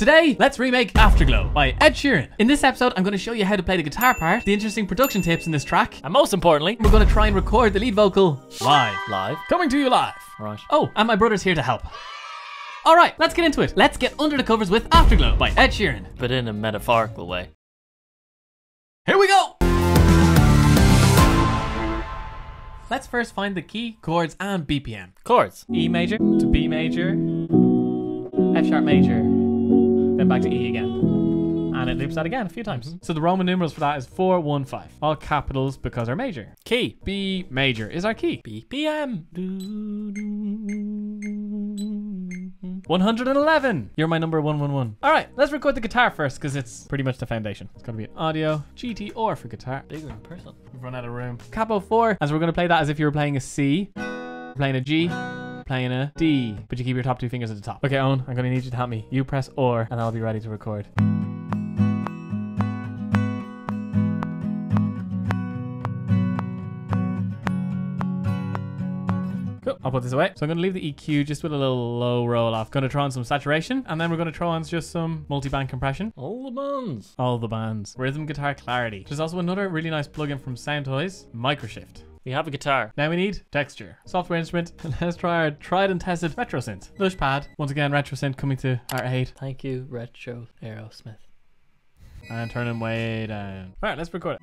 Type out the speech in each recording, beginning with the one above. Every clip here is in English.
Today, let's remake Afterglow by Ed Sheeran. In this episode, I'm going to show you how to play the guitar part, the interesting production tips in this track, and most importantly, we're going to try and record the lead vocal live. Coming to you live. Right. Oh, and my brother's here to help. Alright, let's get into it. Let's get under the covers with Afterglow by Ed Sheeran. But in a metaphorical way. Here we go! Let's first find the key, chords, and BPM. Chords. E major to B major, F sharp major, then back to E again. And it loops that again a few times. So the Roman numerals for that is 4, 1, 5. All capitals because they're major. Key. B major is our key. BPM. 111. You're my number 111. All right, let's record the guitar first because it's pretty much the foundation. It's going to be audio, GT, or for guitar. Bigger in person. We've run out of room. Capo 4, as we're going to play that as if you were playing a C, playing a G, playing a D, but you keep your top two fingers at the top. Okay, Eoin, I'm going to need you to help me. You press OR, and I'll be ready to record. Cool. I'll put this away. So I'm going to leave the EQ just with a little low roll off. Going to throw on some saturation, and then we're going to throw on just some multi-band compression. All the bands. All the bands. Rhythm guitar clarity. There's also another really nice plugin from Soundtoys, Microshift. We have a guitar. Now we need texture. Software instrument. And let's try our tried and tested retro synth. Lush pad. Once again, retro synth coming to our aid. Thank you, Retro Aerosmith. And turn them way down. All right, let's record it.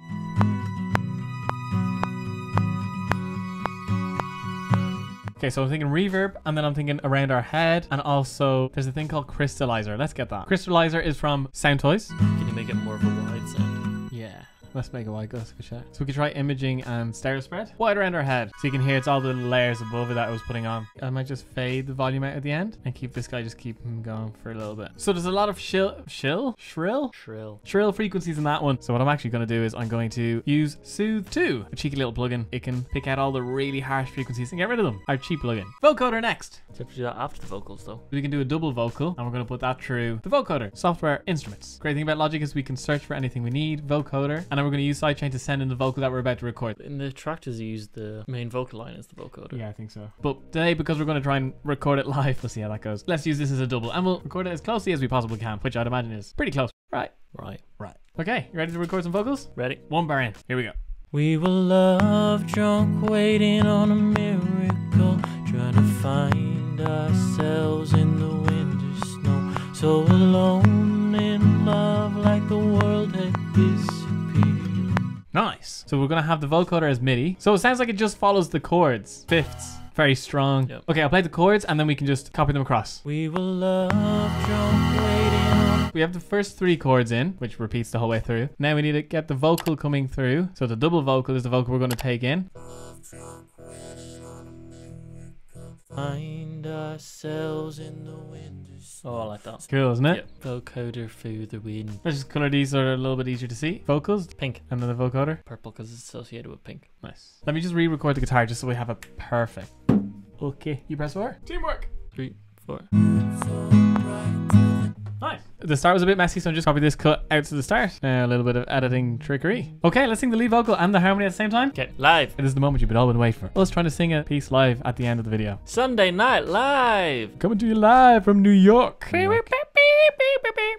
Okay, so I'm thinking reverb, and then I'm thinking around our head, and also there's a thing called crystallizer. Let's get that. Crystallizer is from Soundtoys. Can you make it more of a wide sound? Yeah. Let's make a wide go. So we could try imaging and stereo spread. Wide around our head. So you can hear it's all the layers above it that I was putting on. I might just fade the volume out at the end and keep this guy, just keep him going for a little bit. So there's a lot of shrill frequencies in that one. So what I'm actually going to do is I'm going to use Soothe 2, a cheeky little plugin. It can pick out all the really harsh frequencies and get rid of them. Our cheap plugin. Vocoder next. You have to do that after the vocals though. We can do a double vocal, and we're going to put that through the vocoder. Software instruments. Great thing about Logic is we can search for anything we need. Vocoder. And then we're going to use sidechain to send in the vocal that we're about to record. In the tractors you use the main vocal line as the vocoder. Yeah, I think so. But today, because we're going to try and record it live, we'll see how that goes. Let's use this as a double, and we'll record it as closely as we possibly can, which I'd imagine is pretty close. Right. Okay, you ready to record some vocals? Ready. One bar in. Here we go. We were love drunk, waiting on a miracle, trying to find ourselves in the winter snow, so alone in love like the world had disappeared. Nice. So we're going to have the vocoder as MIDI. So it sounds like it just follows the chords. Fifths. Very strong. Yep. Okay, I'll play the chords and then we can just copy them across. We were love drunk, waiting on... We have the first 3 chords in, which repeats the whole way through. Now we need to get the vocal coming through. So the double vocal is the vocal we're going to take in. Find ourselves in the winter. Oh, I like that. Cool, isn't it? Yep. Vocoder through the wind. Let's just color these so they're a little bit easier to see. Vocals. Pink. And then the vocoder. Purple because it's associated with pink. Nice. Let me just re-record the guitar just so we have a perfect. Okay. You press 4. Teamwork. 3, 4. Nice. The start was a bit messy, so I'm just copy this cut out to the start. A little bit of editing trickery. Okay, let's sing the lead vocal and the harmony at the same time. Okay, live. This is the moment you've all been waiting for. Us trying to sing a piece live at the end of the video. Sunday Night Live. Coming to you live from New York.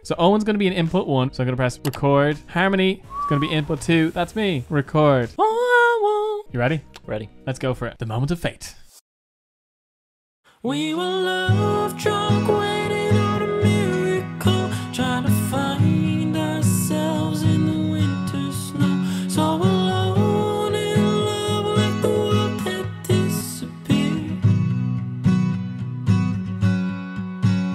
So Owen's going to be in input 1, so I'm going to press record. Harmony is going to be input 2. That's me. Record. You ready? Ready. Let's go for it. The moment of fate. We were love drunk, waiting on a miracle, trying to find ourselves in the winter snow, so alone in love like the world had disappeared.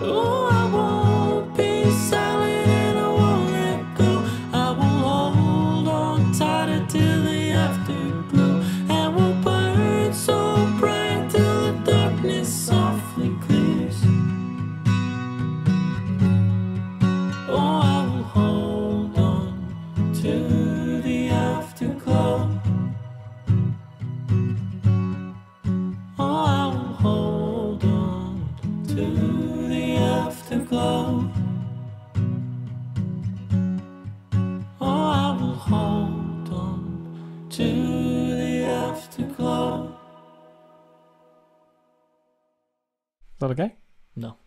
Oh, I won't be silent and I won't let go. I will hold on tighter till the afterglow, and we'll burn so bright till the darkness softly clears. Oh, I will hold on to the afterglow. Oh, I will hold on to the afterglow. Oh, I will hold on to the afterglow. Is that okay? No.